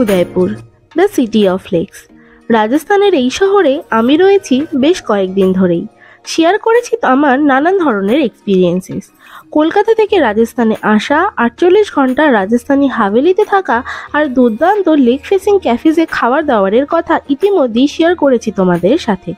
Udaipur, the city of lakes. রাজস্থানের এই শহরে আমি রয়েছি বেশ কয়েকদিন ধরেই। শেয়ার করেছি আমার নানান ধরনের এক্সপিরিয়েন্সেস। কলকাতা থেকে রাজস্থানে আসা, 48 ঘন্টা রাজস্থানী হাভেলিতে থাকা আর দুর্দান্ত লেক ফেসিং ক্যাফেজে খাবার দাবারের কথা ইতিমধ্যেই শেয়ার করেছি তোমাদের সাথে।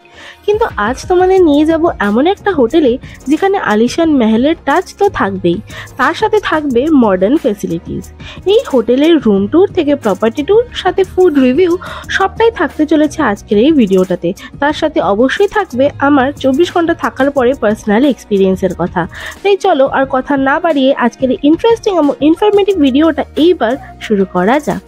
কিন্তু আজ তোমাদের নিয়ে যাব এমন একটা হোটেলে যেখানে আলিশান মেহেলের টাচ তো থাকবেই, তার সাথে থাকবে মডার্ন ফেসিলিটিস। এই হোটেলের রুম ট্যুর থেকে প্রপার্টি ট্যুর সাথে ফুড রিভিউ সবটাই থাকতে চলেছে আজকের এই ভিডিওটাতে। তার সাথে অবশ্যই থাকবে আমার 24 ঘন্টা থাকার পরে পার্সোনাল এক্সপিরিয়েন্সের কথা। তাই চলো আর কথা না বাড়িয়ে আজকের এই ইন্টারেস্টিং এবং ইনফরমেটিভ ভিডিওটা এইবার শুরু করা যাক।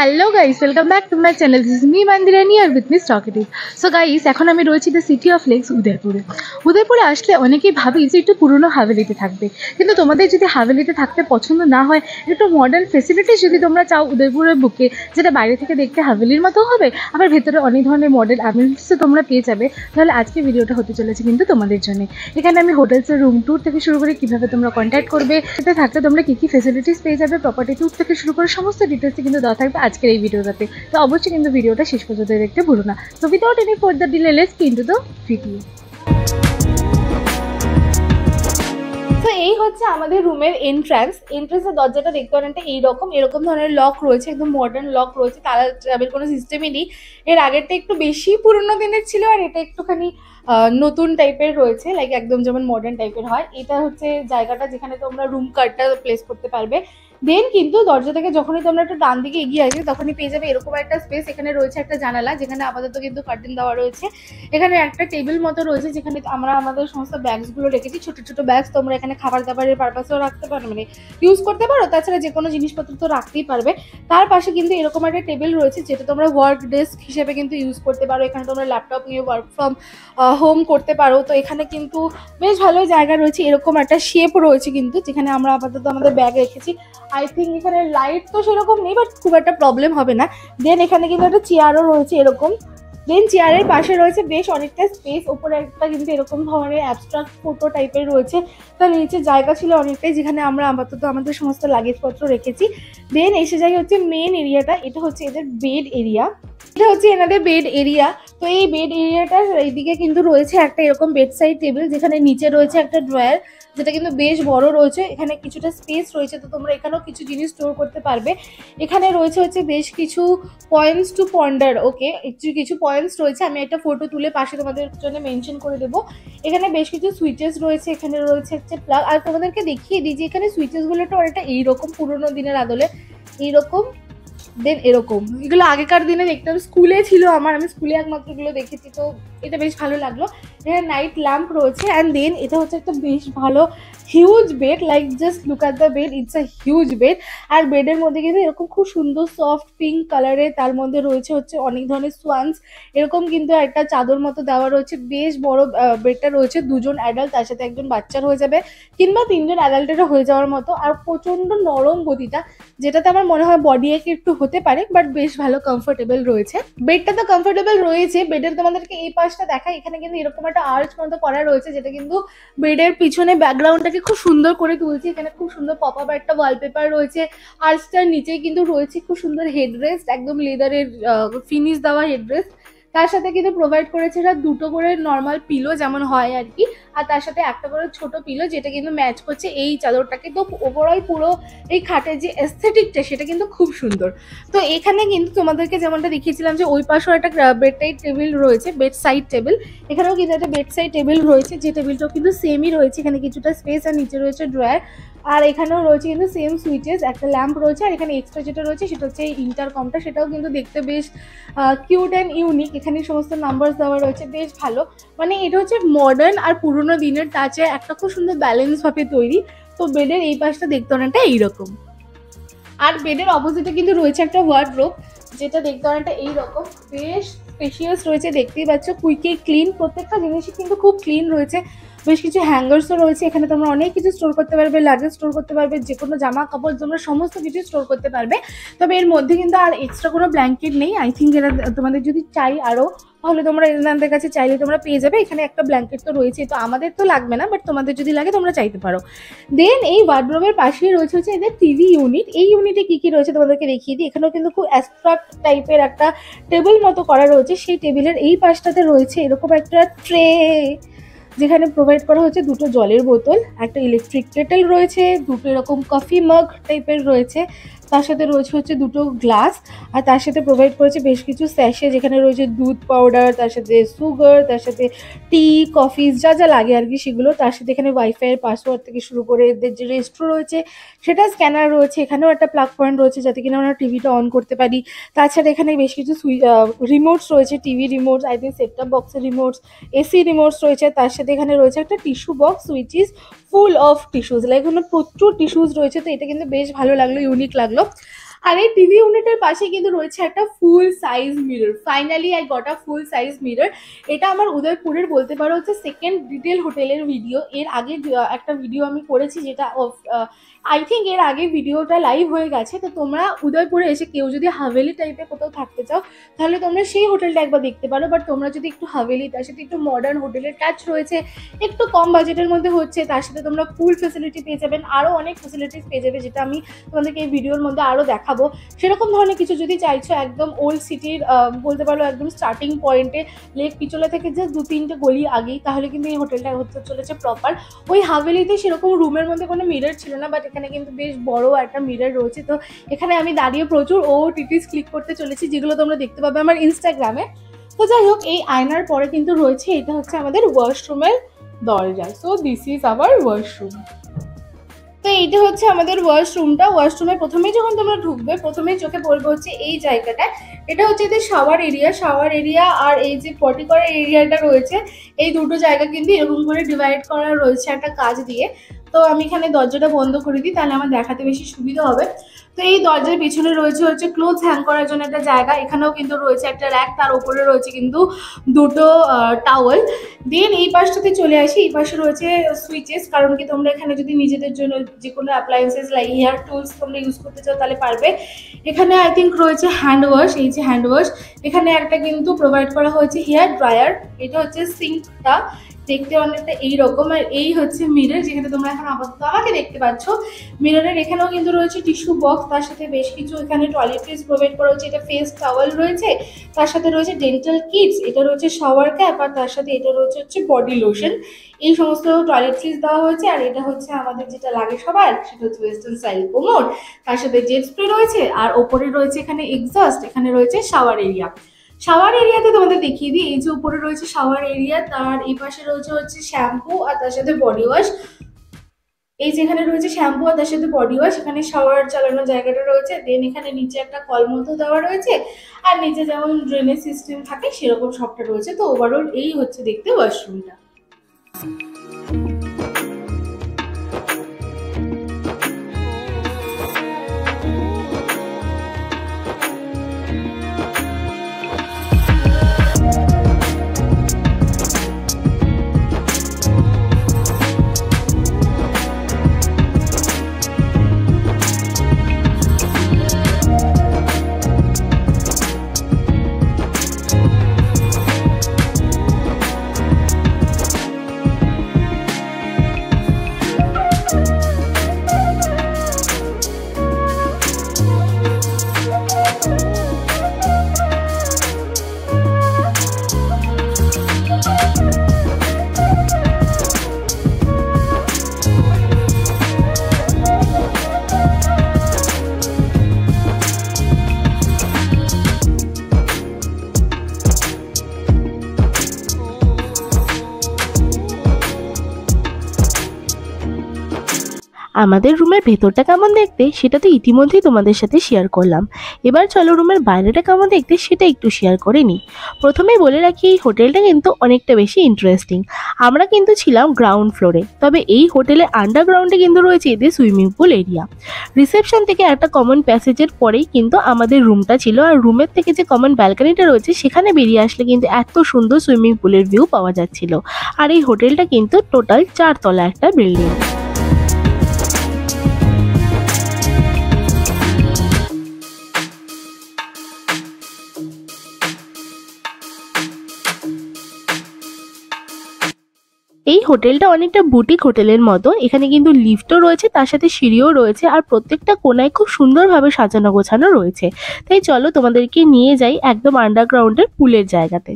Hello guys, welcome back to my channel. This is me Mandirani আর with me talkative. So guys, এখন আমি রয়েছি দ্য সিটি অফ লেকস উদয়পুরে। উদয়পুরে আসলে অনেকেই ভাবি যে একটু পুরনো হাভেলিতে থাকবে, কিন্তু তোমাদের যদি হাভেলিতে থাকতে পছন্দ না হয়, একটু মডার্ন ফেসিলিটিস যদি তোমরা চাও উদয়পুরের বুকে, যেটা বাইরে থেকে দেখতে হাভেলির মতো হবে, আবার ভেতরে অনেক ধরনের মডেল অ্যামিনিটিসও তোমরা পেয়ে যাবে, তাহলে আজকে ভিডিওটা হতে চলেছে কিন্তু তোমাদের জন্য। এখানে আমি হোটেলসের রুম ট্যুর থেকে শুরু করে কীভাবে তোমরা কন্ট্যাক্ট করবে, সেটা থাকলে তোমরা কী কী ফেসিলিটিস পেয়ে যাবে, প্রপার্টি ট্যুর থেকে শুরু করে সমস্ত ডিটেলসই কিন্তু দেওয়া থাকবে আজকের এই ভিডিওটাতে। তো অবশ্যই কিন্তু ভিডিওটা শেষ পর্যন্ত দেখতে ভুলো না। তো without any further delay let's get into the video. তো এই হচ্ছে আমাদের রুমের এন্ট্রান্সের দরজাটা দেখতে অনেকটা এরকম ধরনের লক রয়েছে, একদম মডার্ন লক রয়েছে, তালা চাবির কোনো সিস্টেমই নেই। এর আগেরটা একটু বেশি পুরোনো দিনের ছিল, আর এটা একটুখানি নতুন টাইপের রয়েছে, লাইক একদম যেমন মডার্ন টাইপের হয়। এটা হচ্ছে জায়গাটা যেখানে তোমরা রুম কার্ডটা প্লেস করতে পারবে। দেন কিন্তু দরজা থেকে যখনই তোমরা একটু ডান দিকে এগিয়ে আসবে, তখনই পেয়ে যাবে এরকম একটা স্পেস। এখানে রয়েছে একটা জানালা, যেখানে আপাতত কিন্তু কার্টেন দেওয়া রয়েছে। এখানে একটা টেবিল মতো রয়েছে, যেখানে আমরা আমাদের সমস্ত ব্যাগসগুলো রেখেছি। ছোট ছোট ব্যাগস তোমরা এখানে খাবার দাবারের পারপাসেও রাখতে পারো, মানে ইউজ করতে পারো। তাছাড়া যে কোনো জিনিসপত্র তো রাখতেই পারবে। তার পাশে কিন্তু এরকম একটা টেবিল রয়েছে, যেটা তোমরা ওয়ার্ক ডেস্ক হিসেবে কিন্তু ইউজ করতে পারো। এখানে তোমরা ল্যাপটপ নিয়ে ওয়ার্ক ফ্রম হোম করতে পারো। তো এখানে কিন্তু বেশ ভালো জায়গা রয়েছে। এরকম একটা শেপ রয়েছে কিন্তু, যেখানে আমরা আপাতত আমাদের ব্যাগ রেখেছি। আই থিঙ্ক এখানে লাইট তো সেরকম নেই, বাট খুব একটা প্রবলেম হবে না। দেন এখানে কিন্তু একটা চেয়ারও রয়েছে এরকম। দেন চেয়ারের পাশে রয়েছে বেশ অনেকটা স্পেস। ওপরে একটা কিন্তু এরকম ধরনের অ্যাবস্ট্রাক্ট ফটো টাইপের রয়েছে। তার নিচে জায়গা ছিল অনেকটাই, যেখানে আমরা আপাতত আমাদের সমস্ত লাগেজপত্র রেখেছি। দেন এসে যায় হচ্ছে মেন এরিয়াটা। এটা হচ্ছে এদের বেড এরিয়া। এটা হচ্ছে এনাদের বেড এরিয়া। তো এই বেড এরিয়াটার এইদিকে কিন্তু রয়েছে একটা এরকম বেড সাইড টেবিল, যেখানে নিচে রয়েছে একটা ড্রয়ার, যেটা কিন্তু বেশ বড় রয়েছে। এখানে কিছুটা স্পেস রয়েছে, তো তোমরা এখানেও কিছু জিনিস স্টোর করতে পারবে। এখানে রয়েছে হচ্ছে বেশ কিছু পয়েন্টস টু পন্ডার। ওকে, কিছু পয়েন্টস রয়েছে, আমি একটা ফটো তুলে পাশে তোমাদের জন্য মেনশন করে দেবো। এখানে বেশ কিছু সুইচেস রয়েছে, এখানে রয়েছে হচ্ছে প্লাগ। আর তোমাদেরকে দেখিয়ে দিই যে এখানে সুইচেসগুলোটা অনেকটা এইরকম পুরোনো দিনের আদলে এইরকম। দেন এরকম, এগুলো আগেকার দিনে দেখতাম, স্কুলে ছিল আমি স্কুলে একমাত্র এগুলো দেখেছি। তো এটা বেশ ভালো লাগলো। এখানে নাইট ল্যাম্প রয়েছে। অ্যান্ড দেন এটা হচ্ছে একটা বেশ ভালো huge bed, like just look at the bed, it's a huge bed. আর বেডের মধ্যে কিন্তু এরকম খুব সুন্দর সফট পিঙ্ক কালারের, তার মধ্যে রয়েছে হচ্ছে অনেক ধরনের সোয়ান্স এরকম কিন্তু একটা চাদর মতো দেওয়া রয়েছে। বেশ বড় বেডটা রয়েছে, দুজন অ্যাডাল্ট, তার সাথে একজন বাচ্চার হয়ে যাবে, কিংবা তিনজন অ্যাডাল্টেরও হয়ে যাওয়ার মতো। আর প্রচণ্ড নরম গদিটা, যেটাতে আমার মনে হয় বডি এক একটু হতে পারে, বাট বেশ ভালো কমফোর্টেবল রয়েছে। বেডটা তো কমফোর্টেবল রয়েছে। বেডের তোমাদেরকে এই পাশটা দেখাই, এখানে কিন্তু এরকম একটা আর্চ মতো করা রয়েছে, যেটা কিন্তু বেডের পিছনে ব্যাকগ্রাউন্ডটাকে খুব সুন্দর করে তুলছে। এখানে খুব সুন্দর পপ আপ একটা ওয়ালপেপার রয়েছে। আর্চটার নিচেই কিন্তু রয়েছে খুব সুন্দর হেডরেস্ট, একদম লেদারের ফিনিশ দেওয়া হেডরেস্ট। তার সাথে কিন্তু প্রোভাইড করেছে এরা দুটো করে নর্মাল পিলো, যেমন হয় আর কি, আর তার সাথে একটা করে ছোট পিলো, যেটা কিন্তু ম্যাচ করছে এই চাদরটাকে। তো ওভারঅল পুরো এই খাটের যে এস্থেটিকটা, সেটা কিন্তু খুব সুন্দর। তো এখানে কিন্তু তোমাদেরকে যেমনটা দেখিয়েছিলাম যে ওই পাশেও একটা বেড সাইড টেবিল রয়েছে, বেড সাইড টেবিল। এখানেও কিন্তু একটা বেড সাইড টেবিল রয়েছে, যে টেবিলটাও কিন্তু সেমই রয়েছে। এখানে কিছুটা স্পেস, আর নিচে রয়েছে ড্রয়ার। আর এখানেও রয়েছে কিন্তু সেম সুইচেস, একটা ল্যাম্প রয়েছে। আর এখানে এক্সট্রা যেটা রয়েছে সেটা হচ্ছে ইন্টারকমটা, সেটাও কিন্তু দেখতে বেশ কিউট অ্যান্ড ইউনিক। এখানে সমস্ত নাম্বার দেওয়া রয়েছে, বেশ ভালো। মানে এটা হচ্ছে মডার্ন আর পুরোনো দিনের টাচে একটা খুব সুন্দর ব্যালেন্স ভাবে তৈরি। তো বেডের এই পাশটা দেখতে অনেকটা এইরকম। আর বেডের অপোজিটে কিন্তু রয়েছে একটা ওয়ার্ডরোব, যেটা দেখতে অনেকটা এইরকম, বেশ স্পেশিয়াস রয়েছে। দেখতেই পাচ্ছ, কুইকলি ক্লিন, প্রত্যেকটা জিনিসই কিন্তু খুব ক্লিন রয়েছে। বেশ কিছু হ্যাঙ্গার্সও রয়েছে, এখানে তোমরা অনেক কিছু স্টোর করতে পারবে, লাগেজ স্টোর করতে পারবে, যে কোনো জামা কাপড় তোমরা সমস্ত কিছু স্টোর করতে পারবে। তবে এর মধ্যে কিন্তু আর এক্সট্রা কোনো ব্ল্যাঙ্কেট নেই। আই থিঙ্ক এরা তোমাদের যদি চাই আরও, তাহলে তোমরা এনাদের কাছে চাইলে তোমরা পেয়ে যাবে। এখানে একটা ব্ল্যাঙ্কেট তো রয়েছে, তো আমাদের তো লাগবে না, বাট তোমাদের যদি লাগে তোমরা চাইতে পারো। দেন এই ওয়ার্ডরোবের পাশেই রয়েছে হচ্ছে এদের টিভি ইউনিট। এই ইউনিটে কি কি রয়েছে তোমাদেরকে দেখিয়ে দিই। এখানেও কিন্তু খুব অ্যাবস্ট্রাক্ট টাইপের একটা টেবিল মতো করা রয়েছে। সেই টেবিলের এই পাশটাতে রয়েছে এরকম একটা ট্রে, যেখানে প্রোভাইড করা হচ্ছে দুটো জলের বোতল, একটা ইলেকট্রিক কেটেল রয়েছে, দুটো এরকম কফি মাগ টাইপের রয়েছে, তার সাথে রয়েছে হচ্ছে দুটো গ্লাস, আর তার সাথে প্রোভাইড করেছে বেশ কিছু স্যাশে, যেখানে রয়েছে দুধ পাউডার, তার সাথে সুগার, তার সাথে টি কফি যা যা লাগে আর কি সেগুলো। তার সাথে এখানে ওয়াইফাইয়ের পাসওয়ার্ড থেকে শুরু করে এদের যে রেস্ট্রো রয়েছে সেটা স্ক্যানার রয়েছে। এখানেও একটা প্লাগ পয়েন্ট রয়েছে যাতে কিনা আমরা টিভিটা অন করতে পারি। তাছাড়া এখানে বেশ কিছু রিমোটস রয়েছে, TV remorse, I think set-top বক্সের রিমোটস, এসি রিমোটস রয়েছে। তার সাথে এখানে রয়েছে একটা tissue box which is full of tissues, like এখানে প্রচুর টিস্যুজ রয়েছে। তো এটা কিন্তু বেশ ভালো লাগলো, ইউনিক লাগলো। আর এই টিভি ইউনিটের পাশে কিন্তু রয়েছে একটা ফুল size mirror. Finally I got a full size mirror. এটা আমার উদয়পুরের বলতে পারো হচ্ছে সেকেন্ড ডিটেল হোটেলের ভিডিও। এর আগে একটা ভিডিও আমি করেছি, যেটা আই থিঙ্ক এর আগে ভিডিওটা লাইভ হয়ে গেছে। তো তোমরা উদয়পুরে এসে কেউ যদি হাভেলি টাইপের কোথাও থাকতে চাও তাহলে তোমরা সেই হোটেলটা একবার দেখতে পারো। বাট তোমরা যদি একটু হাভেলি, তার সাথে একটু মডার্ন হোটেলের টাচ রয়েছে, একটু কম বাজেটের মধ্যে হচ্ছে, তার সাথে তোমরা পুল ফেসিলিটি পেয়ে যাবেন, আরও অনেক ফেসিলিটিস পেয়ে যাবে, যেটা আমি তোমাদেরকে এই ভিডিওর মধ্যে আরও দেখাবো। সেরকম ধরনের কিছু যদি চাইছো, একদম ওল্ড সিটির বলতে পারো একদম স্টার্টিং পয়েন্টে, লেক পিচোলা থেকে জাস্ট 2-3টে গলি আগেই, তাহলে কিন্তু এই হোটেলটা হতে চলেছে প্রপার। ওই হাভেলিতে সেরকম রুমের মধ্যে কোনো মিরর ছিল না, বাট এখানে কিন্তু বেশ বড় একটা মিরর রয়েছে। তো এখানে আমি দাঁড়িয়ে প্রচুর OOTTs ক্লিক করতে চলেছি, যেগুলো তোমরা দেখতে পাবে আমার ইনস্টাগ্রামে। তো যাই হোক, এই আয়নার পরে কিন্তু রয়েছে, এটা হচ্ছে আমাদের ওয়াশরুমের দরজা। So this is our washroom. তো এইটা হচ্ছে আমাদের ওয়াশরুমটা। ওয়াশরুমে প্রথমেই যখন তোমরা ঢুকবে, প্রথমেই চোখে পড়বে হচ্ছে এই জায়গাটা। এটা হচ্ছে এদের শাওয়ার এরিয়া আর এই যে পটি করার এরিয়াটা রয়েছে, এই দুটো জায়গা কিন্তু এরকম করে ডিভাইড করা রয়েছে একটা কাজ দিয়ে। তো আমি এখানে দরজাটা বন্ধ করে দিই, তাহলে আমার দেখাতে বেশি সুবিধা হবে। তো এই দরজার পিছনে রয়েছে হচ্ছে ক্লোথস হ্যাং করার জন্য একটা জায়গা। এখানেও কিন্তু রয়েছে একটা র্যাক, তার উপরে রয়েছে কিন্তু দুটো টাওয়েল। দেন এই পাশটাতে চলে আসি, এই পাশে রয়েছে সুইচেস, কারণ কি তোমরা এখানে যদি নিজেদের জন্য যে কোনো অ্যাপ্লায়েন্সেস লাইক হেয়ার টুলস তোমরা ইউজ করতে চাও তাহলে পারবে। এখানে আই থিঙ্ক রয়েছে হ্যান্ড ওয়াশ, এই যে হ্যান্ড ওয়াশ। এখানে একটা কিন্তু প্রোভাইড করা হয়েছে হেয়ার ড্রায়ার। এটা হচ্ছে সিঙ্কটা, দেখতে অনেকটা এইরকম। আর এই হচ্ছে মিরর, যেখানে তোমরা এখন আপাতত আমাকে দেখতে পাচ্ছ। মিররের এখানেও কিন্তু রয়েছে টিস্যু বক্স, তার সাথে বেশ কিছু এখানে টয়লেট্রিজ প্রোভাইড করা হচ্ছে। এটা ফেস টাওয়েল রয়েছে, তার সাথে রয়েছে ডেন্টাল কিটস, এটা রয়েছে শাওয়ার ক্যাপ, আর তার সাথে এটা রয়েছে হচ্ছে বডি লোশন। এই সমস্ত টয়লেট্রিজ দেওয়া হয়েছে। আর এটা হচ্ছে আমাদের যেটা লাগে সবার, সেটা হচ্ছে ওয়েস্টার্ন স্টাইল কোমোড, তার সাথে জেট স্প্রে রয়েছে, আর ওপরে রয়েছে এখানে এক্সস্ট। এখানে রয়েছে শাওয়ার এরিয়া। শাওয়ার এরিয়াতে তোমাদের দেখিয়ে দিই, এই যে উপরে রয়েছে শাওয়ার এরিয়া, তার এই পাশে রয়েছে হচ্ছে শ্যাম্পু আর তার সাথে বডি ওয়াশ। এই যেখানে রয়েছে শ্যাম্পু আর তার সাথে বডি ওয়াশ, এখানে শাওয়ার চালানোর জায়গাটা রয়েছে। দেন এখানে নিচে একটা কল মতো দেওয়া রয়েছে, আর নিচে যেমন ড্রেনেজ সিস্টেম থাকে সেরকম সবটা রয়েছে। তো ওভারঅল এই হচ্ছে দেখতে ওয়াশরুমটা। আমাদের রুমের ভেতরটা কেমন দেখতে সেটা তো ইতিমধ্যেই তোমাদের সাথে শেয়ার করলাম। এবার চলো রুমের বাইরেটা কেমন দেখতে সেটা একটু শেয়ার করে নিই। প্রথমেই বলে রাখি এই হোটেলটা কিন্তু অনেকটা বেশি ইন্টারেস্টিং। আমরা কিন্তু ছিলাম গ্রাউন্ড ফ্লোরে, তবে এই হোটেলের আন্ডারগ্রাউন্ডে কিন্তু রয়েছে এদের সুইমিং পুল এরিয়া। রিসেপশন থেকে একটা কমন প্যাসেজের পরেই কিন্তু আমাদের রুমটা ছিল, আর রুমের থেকে যে কমন ব্যালকনিটা রয়েছে সেখানে বেরিয়ে আসলে কিন্তু এত সুন্দর সুইমিং পুলের ভিউ পাওয়া যাচ্ছিল। আর এই হোটেলটা কিন্তু টোটাল 4 তলা একটা বিল্ডিং। এই হোটেলটা অনেকটা বুটিক হোটেলের মতো। এখানে কিন্তু লিফটও রয়েছে, তার সাথে সিঁড়িও রয়েছে, আর প্রত্যেকটা কোণায় খুব সুন্দরভাবে সাজানো গোছানো রয়েছে। তাই চলো তোমাদেরকে নিয়ে যাই একদম আন্ডারগ্রাউন্ডের পুলের জায়গাতে।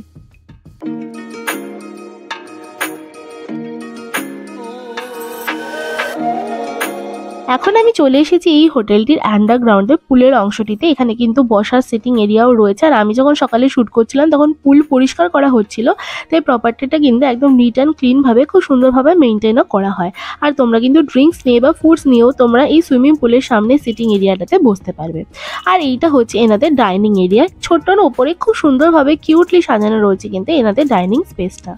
এখন আমি চলে এসেছি এই হোটেলটির আন্ডারগ্রাউন্ডে পুলের অংশটিতে। এখানে কিন্তু বসার সিটিং এরিয়াও রয়েছে, আর আমি যখন সকালে শ্যুট করছিলাম তখন পুল পরিষ্কার করা হচ্ছিল, তাই প্রপার্টিটা কিন্তু একদম নিট অ্যান্ড ক্লিনভাবে খুব সুন্দরভাবে মেনটেনও করা হয়। আর তোমরা কিন্তু ড্রিঙ্কস নিয়ে বা ফুডস নিয়েও তোমরা এই সুইমিং পুলের সামনে সিটিং এরিয়াটাতে বসতে পারবে। আর এইটা হচ্ছে এনাদের ডাইনিং এরিয়া। ছোট্টর ওপরে খুব সুন্দরভাবে কিউটলি সাজানো রয়েছে কিন্তু এনাদের ডাইনিং স্পেসটা।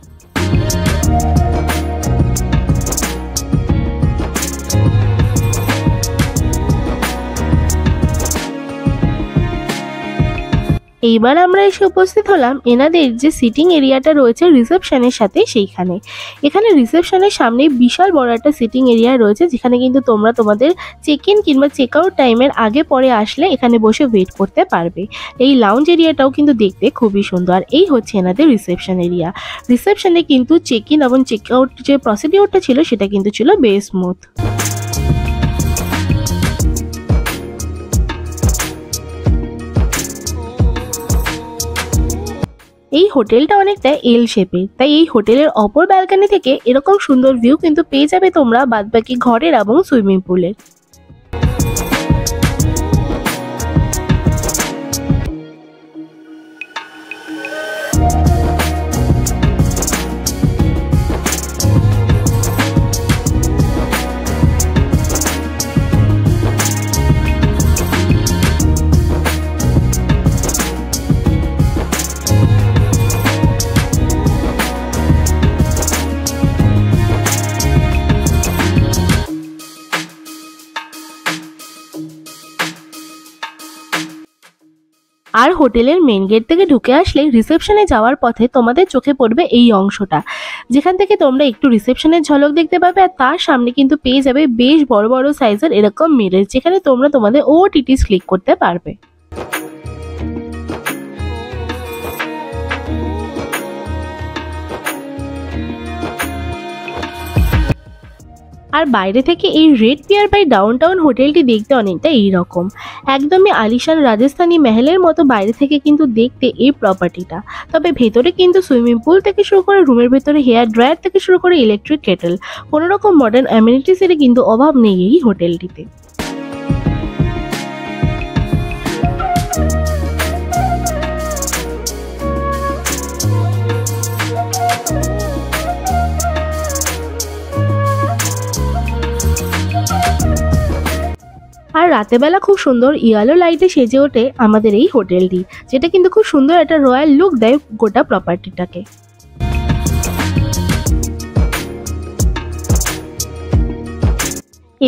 এইবার আমরা এসে উপস্থিত হলাম এনাদের যে সিটিং এরিয়াটা রয়েছে রিসেপশনের সাথে সেইখানে। এখানে রিসেপশনের সামনে বিশাল বড় একটা সিটিং এরিয়া রয়েছে, যেখানে কিন্তু তোমরা তোমাদের চেক ইন কিংবা চেক আউট টাইমের আগে পরে আসলে এখানে বসে ওয়েট করতে পারবে। এই লাউঞ্জ এরিয়াটাও কিন্তু দেখতে খুবই সুন্দর। আর এই হচ্ছে এনাদের রিসেপশন এরিয়া। রিসেপশনে কিন্তু চেক ইন এবং চেক আউট যে প্রসিডিওরটা ছিল সেটা কিন্তু ছিল বেশ স্মুথ। এই হোটেলটা অনেকটা এল শেপের, তাই এই হোটেলের অপর ব্যালকনি থেকে এরকম সুন্দর ভিউ কিন্তু পেয়ে যাবে তোমরা বাদবাকি ঘরের এবং সুইমিং পুলের। আর হোটেলের মেন গেট থেকে ঢুকে আসলে রিসেপশনে যাওয়ার পথে তোমাদের চোখে পড়বে এই অংশটা, যেখান থেকে তোমরা একটু রিসেপশনের ঝলক দেখতে পাবে। আর তার সামনে কিন্তু পেয়ে যাবে বেশ বড় বড় সাইজের এরকম মিরর, যেখানে তোমরা তোমাদের OTTs ক্লিক করতে পারবে। আর বাইরে থেকে এই রেড পিয়ার বাই ডাউনটাউন হোটেলটি দেখতে অনেকটা এইরকম, একদমই আলিশান রাজস্থানী মহলের মতো বাইরে থেকে কিন্তু দেখতে এই প্রপার্টিটা। তবে ভেতরে কিন্তু সুইমিং পুল থেকে শুরু করে রুমের ভেতরে হেয়ার ড্রায়ার থেকে শুরু করে ইলেকট্রিক কেটেল, কোনো রকম মডার্ন অ্যামিনিটিসের কিন্তু অভাব নেই এই হোটেলটিতে। আর রাতেবেলা খুব সুন্দর ইয়েলো লাইটে সেজে ওঠে আমাদের এই হোটেলটি, যেটা কিন্তু খুব সুন্দর একটা রয়্যাল লুক দেয় গোটা প্রপার্টিটাকে।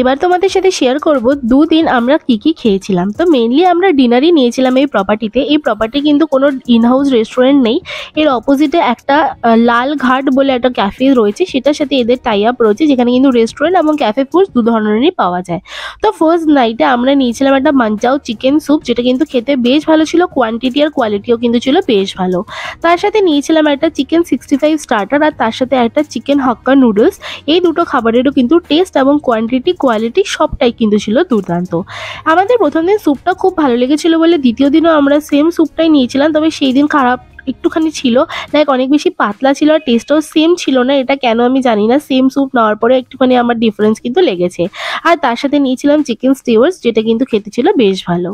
এবার তোমাদের সাথে শেয়ার করব দুদিন আমরা কি খেয়েছিলাম। তো মেইনলি আমরা ডিনারই নিয়েছিলাম এই প্রপার্টিতে। এই প্রপার্টি কিন্তু কোনো ইনহাউস রেস্টুরেন্ট নেই, এর অপোজিটে একটা লাল ঘাট বলে একটা ক্যাফে রয়েছে, সেটার সাথে এদের টাই আপ রয়েছে, যেখানে কিন্তু রেস্টুরেন্ট এবং ক্যাফে ফুড দু ধরনেরই পাওয়া যায়। তো ফার্স্ট নাইটে আমরা নিয়েছিলাম একটা মাঞ্চাও চিকেন স্যুপ, যেটা কিন্তু খেতে বেশ ভালো ছিল, কোয়ান্টিটি আর কোয়ালিটিও কিন্তু ছিল বেশ ভালো। তার সাথে নিয়েছিলাম একটা চিকেন 65 স্টার্টার, আর তার সাথে একটা চিকেন হাক্কা নুডলস। এই দুটো খাবারেরও কিন্তু টেস্ট এবং কোয়ালিটি সবটাই কিন্তু ছিল দুর্দান্ত। আমাদের প্রথম দিন স্যুপটা খুব ভালো লেগেছিল বলে দ্বিতীয় দিনও আমরা সেম স্যুপটাই নিয়েছিলাম, তবে সেই দিন খারাপ একটুখানি ছিল, লাইক অনেক বেশি পাতলা ছিল আর টেস্টটাও সেম ছিল না। এটা কেন আমি জানি না, সেম স্যুপ নেওয়ার পরে একটুখানি আমার ডিফারেন্স কিন্তু লেগেছে। আর তার সাথে নিয়েছিলাম চিকেন স্টিওয়ার্স, যেটা কিন্তু খেতে ছিল বেশ ভালো।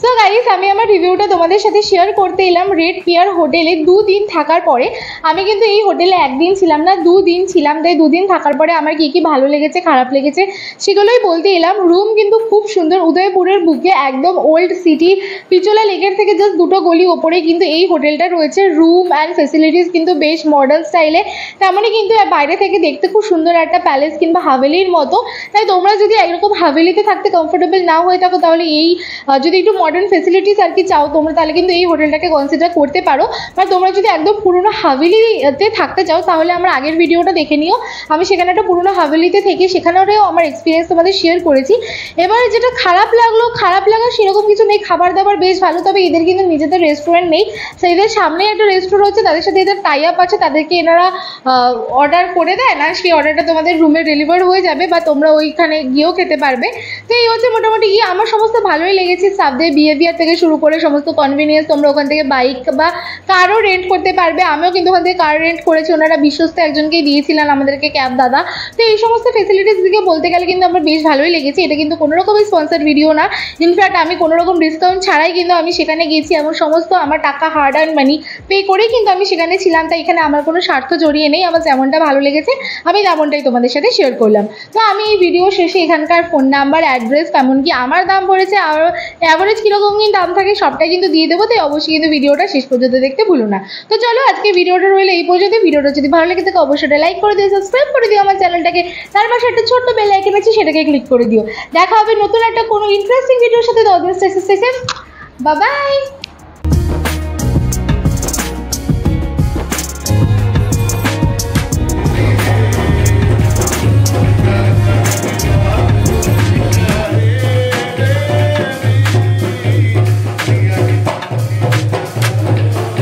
সো গাইস গাইস আমি আমার রিভিউটা তোমাদের সাথে শেয়ার করতে এলাম রেড পিয়ার হোটেলে 2 দিন থাকার পরে। আমি কিন্তু এই হোটেলে একদিন ছিলাম না, 2 দিন ছিলাম। তাই 2 দিন থাকার পরে আমার কি কি ভালো লেগেছে খারাপ লেগেছে সেগুলোই বলতে এলাম। রুম কিন্তু খুব সুন্দর, উদয়পুরের বুকে একদম ওল্ড সিটি, পিচোলা লেকের থেকে জাস্ট 2টো গলি ওপরে কিন্তু এই হোটেলটা রয়েছে। রুম অ্যান্ড ফেসিলিটিস কিন্তু বেশ মডার্ন স্টাইলে, তেমনই কিন্তু বাইরে থেকে দেখতে খুব সুন্দর একটা প্যালেস কিংবা হাভেলির মতো। তাই তোমরা যদি এরকম হাভেলিতে থাকতে কমফোর্টেবল না হয়ে থাকো তাহলে এই যদি একটু মডার্ন ফেসিলিটিস আর কি চাও তোমরা, তাহলে কিন্তু এই হোটেলটাকে কনসিডার করতে পারো। বা তোমরা যদি একদম পুরোনো হাভেলিতে থাকতে চাও তাহলে আমার আগের ভিডিওটা দেখে নিও, আমি সেখানে একটা পুরোনো হাভেলিতে থেকে সেখানেও আমার এক্সপিরিয়েন্স তোমাদের শেয়ার করেছি। এবারে যেটা খারাপ লাগার সেরকম কিছু নেই, খাবার দাবার বেশ ভালো। তবে এদের কিন্তু নিজেদের রেস্টুরেন্ট নেই, তো এদের সামনে একটা রেস্টুরেন্ট রয়েছে, তাদের সাথে এদের টাই আপ আছে, তাদেরকে এনারা অর্ডার করে দেয় না, সেই অর্ডারটা তোমাদের রুমে ডেলিভার হয়ে যাবে বা তোমরা ওইখানে গিয়েও খেতে পারবে। তো এই হচ্ছে মোটামুটি গিয়ে আমার সমস্ত ভালোই লেগেছে। স্টাফদের বিহেভিয়ার থেকে শুরু করে সমস্ত কনভিনিয়েন্স, তোমরা ওখান থেকে বাইক বা কারও রেন্ট করতে পারবে। আমিও কিন্তু ওখান থেকে কার রেন্ট করেছি, ওনারা বিশ্বস্ত একজনকেই দিয়েছিলেন আমাদেরকে, ক্যাব দাদা। তো এই সমস্ত ফেসিলিটিস দিকে বলতে গেলে কিন্তু আমার বেশ ভালোই লেগেছে। এটা কিন্তু কোনো রকমের স্পন্সার ভিডিও না, ইনফ্যাক্ট আমি কোনো রকম ডিসকাউন্ট ছাড়াই কিন্তু আমি সেখানে গিয়েছি, এমন সমস্ত আমার টাকা হার্ড আর্ন মানি পে করেই কিন্তু আমি সেখানে ছিলাম। তাই এখানে আমার কোনো স্বার্থ জড়িয়ে নেই, আমার যেমনটা ভালো লেগেছে আমি তেমনটাই তোমাদের সাথে শেয়ার করলাম। তো আমি এই ভিডিও শেষে এখানকার ফোন নাম্বার, অ্যাড্রেস, কেমনকি আমার দাম পড়েছে আর অ্যাভারেজ কীরকম কি দাম থাকে সবটাই কিন্তু দিয়ে দেবো। তাই অবশ্যই কিন্তু ভিডিওটা শেষ পর্যন্ত দেখতে ভুলো না। তো চলো আজকে ভিডিওটা রইলো এই পর্যন্ত। ভিডিওটা যদি ভালো লেগে থাকে অবশ্যই লাইক করে দিও, সাবস্ক্রাইব করে দিও আমার চ্যানেলটাকে, তার পাশে একটা ছোট্ট বেল আইকন আছে সেটাকে ক্লিক করে দিও। দেখা হবে নতুন একটা কোনো ইন্টারেস্টিং ভিডিওর সাথে। Bye bye.